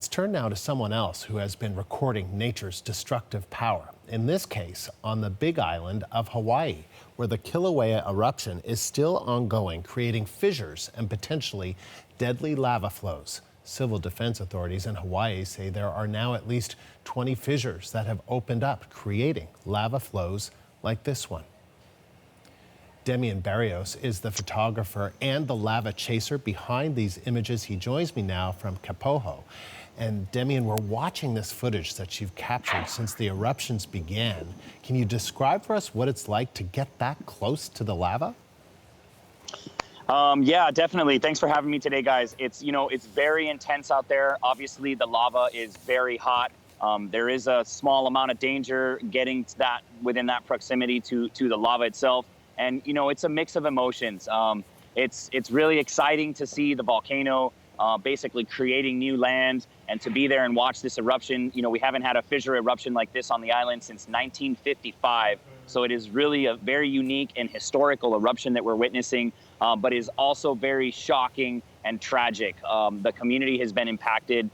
Let's turn now to someone else who has been recording nature's destructive power. In this case, on the Big Island of Hawaii, where the Kilauea eruption is still ongoing, creating fissures and potentially deadly lava flows. Civil defense authorities in Hawaii say there are now at least 20 fissures that have opened up, creating lava flows like this one. Demian Barrios is the photographer and the lava chaser behind these images. He joins me now from Kapoho. And Demian, we're watching this footage that you've captured since the eruptions began. Can you describe for us what it's like to get that close to the lava? Yeah, definitely. Thanks for having me today, guys. It's very intense out there. Obviously, the lava is very hot. There is a small amount of danger getting to that within that proximity to the lava itself. And, it's a mix of emotions. It's really exciting to see the volcano basically creating new land and to be there and watch this eruption. We haven't had a fissure eruption like this on the island since 1955. So it is really a very unique and historical eruption that we're witnessing, but is also very shocking and tragic. The community has been impacted,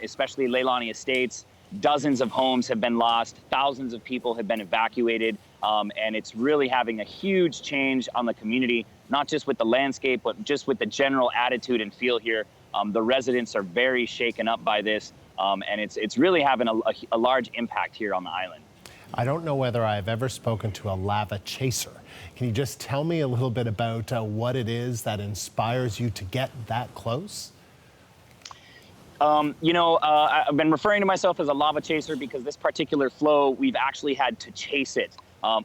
especially Leilani Estates. Dozens of homes have been lost. Thousands of people have been evacuated. And it's really having a huge change on the community, not just with the landscape, but just with the general attitude and feel here. The residents are very shaken up by this, and it's really having a large impact here on the island. I don't know whether I've ever spoken to a lava chaser. Can you just tell me a little bit about what it is that inspires you to get that close? I've been referring to myself as a lava chaser because this particular flow, we've actually had to chase it.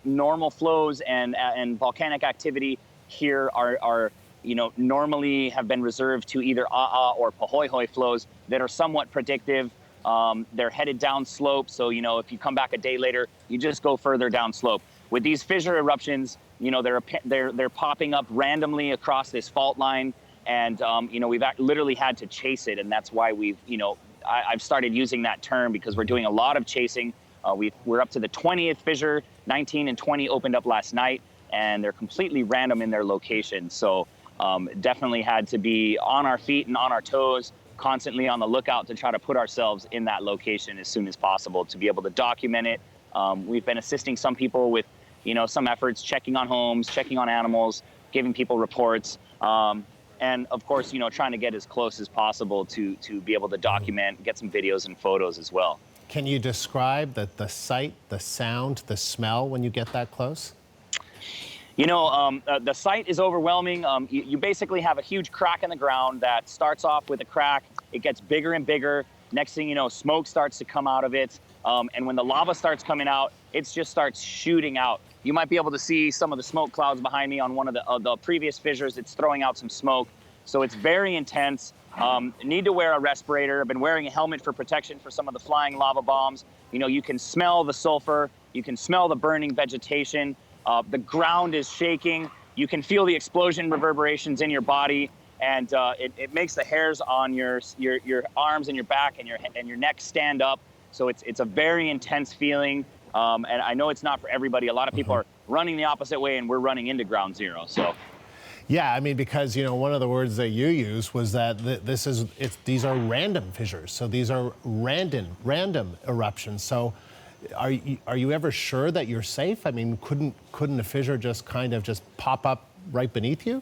Normal flows and volcanic activity here are normally have been reserved to either or pahoehoe flows that are somewhat predictive. They're headed down slope, so if you come back a day later, you just go further down slope. With these fissure eruptions, they're popping up randomly across this fault line, and we've literally had to chase it, and that's why I've started using that term because we're doing a lot of chasing. We're up to the 20th fissure. 19 and 20 opened up last night, and they're completely random in their location. So definitely had to be on our feet and on our toes, constantly on the lookout to try to put ourselves in that location as soon as possible to be able to document it. We've been assisting some people with, some efforts, checking on homes, checking on animals, giving people reports. And of course, trying to get as close as possible to be able to document, get some videos and photos as well. Can you describe the sight, the sound, the smell when you get that close? The sight is overwhelming. You basically have a huge crack in the ground that starts off with a crack. It gets bigger and bigger. Next thing you know, smoke starts to come out of it. And when the lava starts coming out, it just starts shooting out. You might be able to see some of the smoke clouds behind me on one of the previous fissures. It's throwing out some smoke. So it's very intense. Need to wear a respirator. I've been wearing a helmet for protection for some of the flying lava bombs. You can smell the sulfur. You can smell the burning vegetation. The ground is shaking. You can feel the explosion reverberations in your body, and it makes the hairs on your arms and your back and your neck stand up. So it's a very intense feeling, and I know it's not for everybody. A lot of people are running the opposite way, and we're running into ground zero. So. Yeah, I mean, because, one of the words that you used was that these are random fissures. So these are random eruptions. So are you ever sure that you're safe? I mean, couldn't a fissure just kind of pop up right beneath you?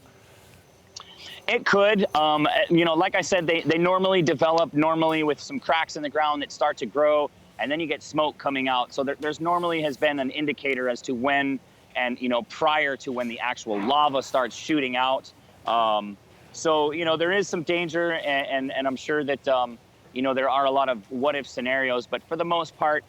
It could. Like I said, they normally develop with some cracks in the ground that start to grow, and then you get smoke coming out. So there's normally has been an indicator as to when, and prior to when the actual lava starts shooting out. So there is some danger, and I'm sure that there are a lot of what if scenarios, but for the most part,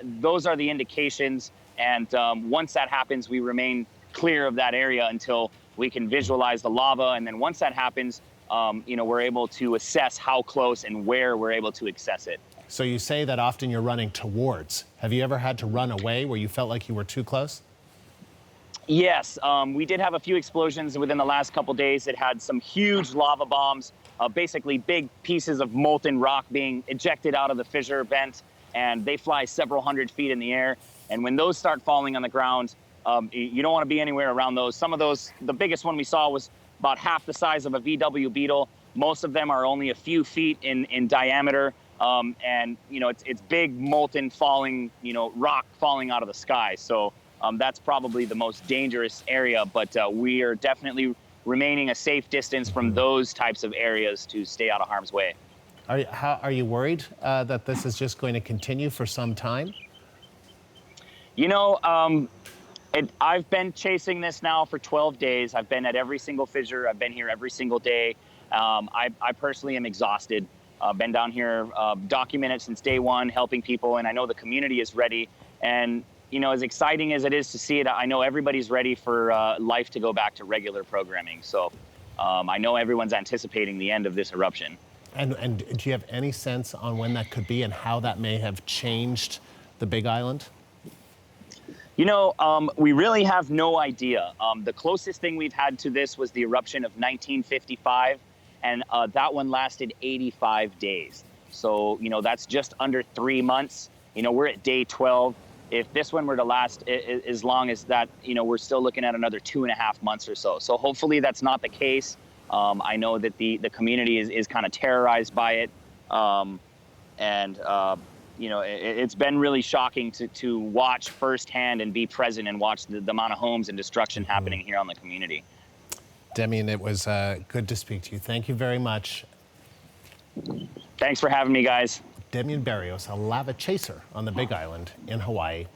those are the indications. And once that happens, we remain clear of that area until we can visualize the lava. And then once that happens, we're able to assess how close and where we're able to access it. So you say that often you're running towards. Have you ever had to run away where you felt like you were too close? Yes, we did have a few explosions within the last couple days that had some huge lava bombs, basically big pieces of molten rock being ejected out of the fissure vent, and they fly several hundred feet in the air. And when those start falling on the ground, you don't want to be anywhere around those. Some of those, the biggest one we saw was about half the size of a VW Beetle. Most of them are only a few feet in diameter. And, it's big molten falling, rock falling out of the sky. So that's probably the most dangerous area. But we are definitely remaining a safe distance from those types of areas to stay out of harm's way. Are you worried that this is just going to continue for some time? I've been chasing this now for 12 days. I've been at every single fissure. I've been here every single day. I personally am exhausted. Been down here, documented since day one, helping people, and I know the community is ready. And as exciting as it is to see it, I know everybody's ready for life to go back to regular programming. So I know everyone's anticipating the end of this eruption. And do you have any sense on when that could be and how that may have changed the Big Island? We really have no idea. The closest thing we've had to this was the eruption of 1955, and that one lasted 85 days. So, that's just under 3 months. We're at day 12. If this one were to last as long as that, we're still looking at another 2.5 months or so. So hopefully that's not the case. I know that the community is kind of terrorized by it. It's been really shocking to watch firsthand and be present and watch the amount of homes and destruction happening here on the community. Demian, it was good to speak to you. Thank you very much. Thanks for having me, guys. Demian Barrios, a lava chaser on the Big Island in Hawaii.